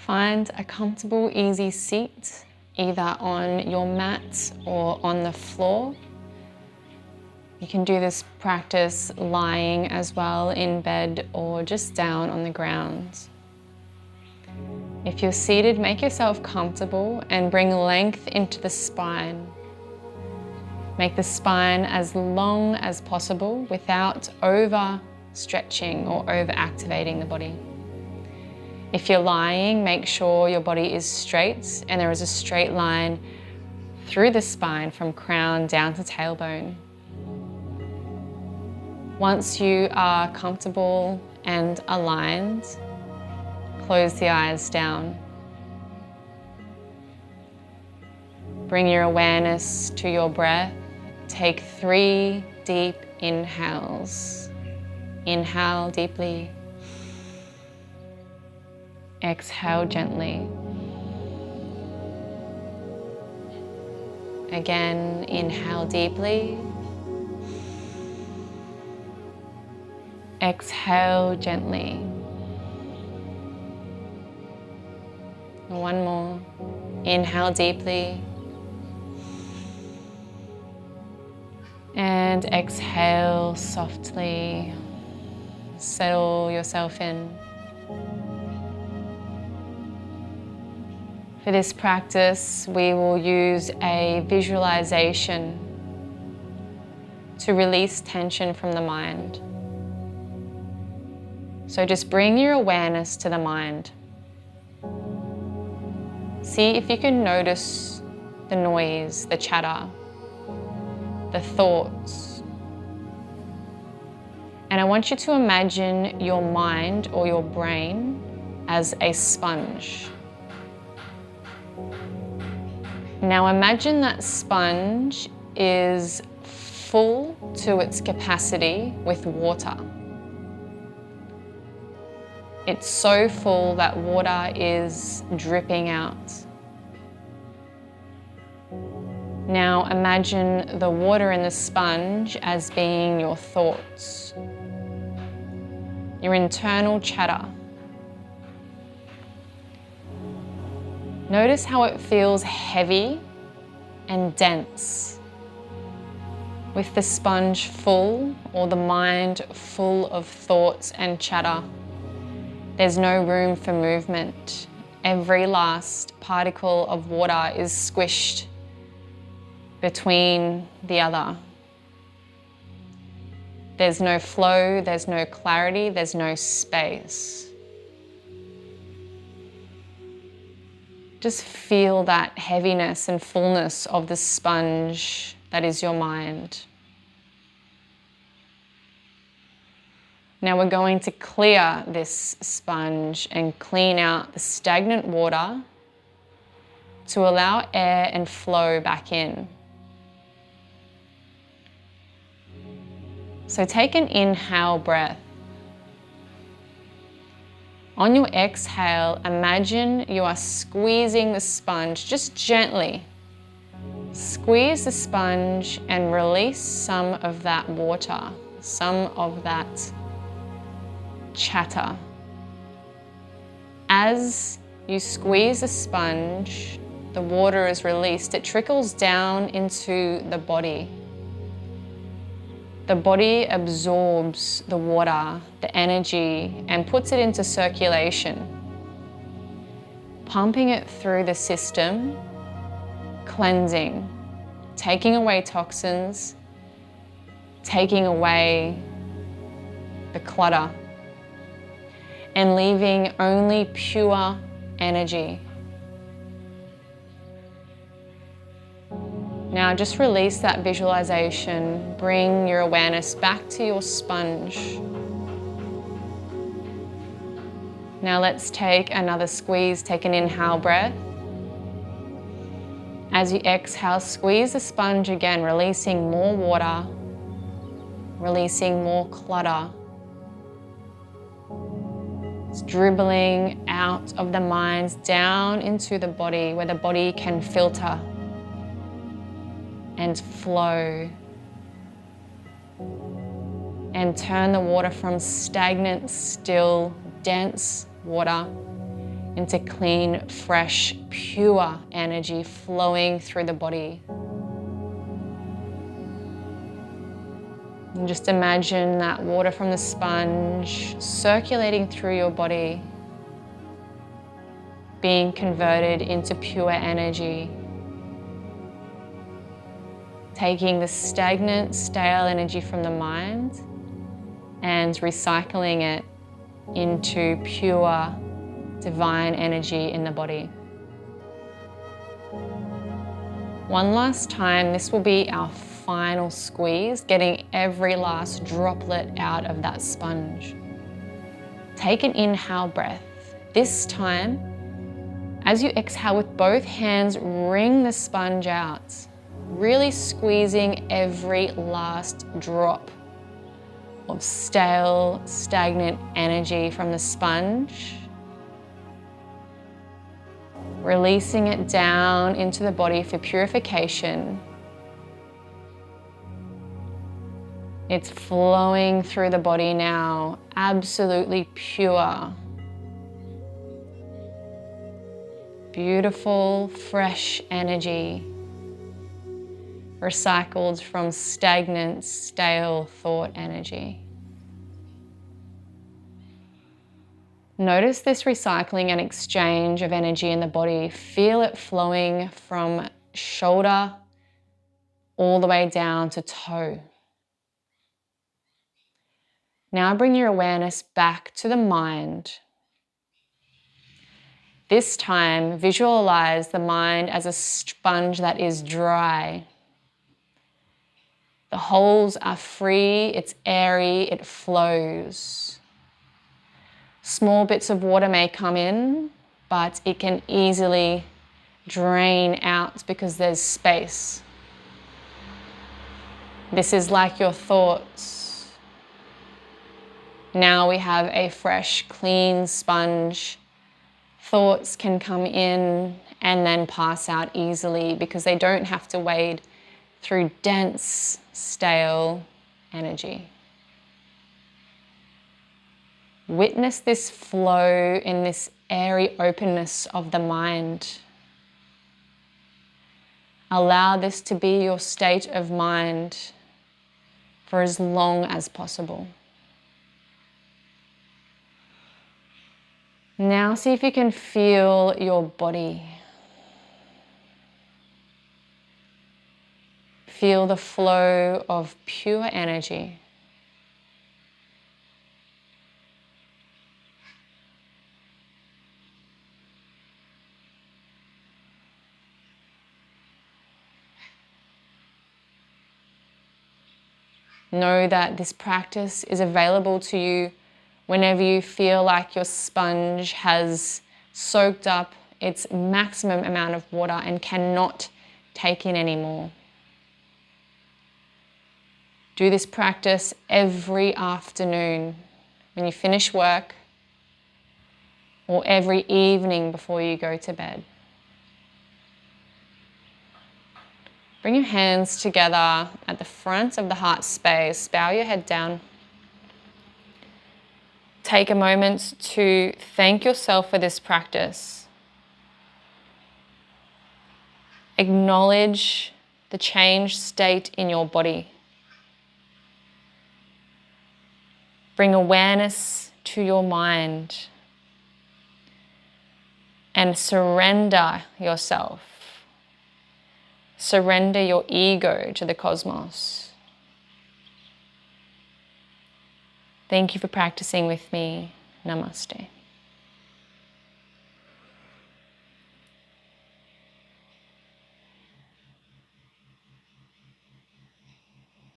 Find a comfortable, easy seat, either on your mat or on the floor. You can do this practice lying as well, in bed or just down on the ground. If you're seated, make yourself comfortable and bring length into the spine. Make the spine as long as possible without over stretching or over activating the body. If you're lying, make sure your body is straight and there is a straight line through the spine from crown down to tailbone. Once you are comfortable and aligned, close the eyes down. Bring your awareness to your breath. Take 3 deep inhales. Inhale deeply. Exhale gently. Again, inhale deeply. Exhale gently. One more. Inhale deeply. And exhale softly. Settle yourself in. For this practice, we will use a visualization to release tension from the mind. So just bring your awareness to the mind. See if you can notice the noise, the chatter, the thoughts. And I want you to imagine your mind or your brain as a sponge. Now imagine that sponge is full to its capacity with water. It's so full that water is dripping out. Now imagine the water in the sponge as being your thoughts, your internal chatter. Notice how it feels heavy and dense, with the sponge full or the mind full of thoughts and chatter. There's no room for movement. Every last particle of water is squished between the other. There's no flow, there's no clarity, there's no space. Just feel that heaviness and fullness of the sponge that is your mind. Now we're going to clear this sponge and clean out the stagnant water to allow air and flow back in. So take an inhale breath. On your exhale, imagine you are squeezing the sponge just gently. Squeeze the sponge and release some of that water, some of that chatter. As you squeeze the sponge, the water is released. It trickles down into the body. The body absorbs the water, the energy, and puts it into circulation, pumping it through the system, cleansing, taking away toxins, taking away the clutter, and leaving only pure energy. Now just release that visualization. Bring your awareness back to your sponge. Now let's take another squeeze. Take an inhale breath. As you exhale, squeeze the sponge again, releasing more water, releasing more clutter. It's dribbling out of the mind down into the body, where the body can filter and flow and turn the water from stagnant, still, dense water into clean, fresh, pure energy flowing through the body. And just imagine that water from the sponge circulating through your body, being converted into pure energy, taking the stagnant, stale energy from the mind and recycling it into pure, divine energy in the body. One last time, this will be our final squeeze, getting every last droplet out of that sponge. Take an inhale breath. This time, as you exhale with both hands, wring the sponge out, really squeezing every last drop of stale, stagnant energy from the sponge, releasing it down into the body for purification. It's flowing through the body now, absolutely pure. Beautiful, fresh energy, recycled from stagnant, stale thought energy. Notice this recycling and exchange of energy in the body. Feel it flowing from shoulder all the way down to toe. Now bring your awareness back to the mind. This time, visualize the mind as a sponge that is dry. The holes are free, it's airy, it flows. Small bits of water may come in, but it can easily drain out because there's space. This is like your thoughts. Now we have a fresh, clean sponge. Thoughts can come in and then pass out easily because they don't have to wade through dense, stale energy. Witness this flow in this airy openness of the mind. Allow this to be your state of mind for as long as possible. Now see if you can feel your body. Feel the flow of pure energy. Know that this practice is available to you whenever you feel like your sponge has soaked up its maximum amount of water and cannot take in any more. Do this practice every afternoon when you finish work or every evening before you go to bed. Bring your hands together at the front of the heart space. Bow your head down. Take a moment to thank yourself for this practice. Acknowledge the changed state in your body. Bring awareness to your mind and surrender yourself. Surrender your ego to the cosmos. Thank you for practicing with me. Namaste.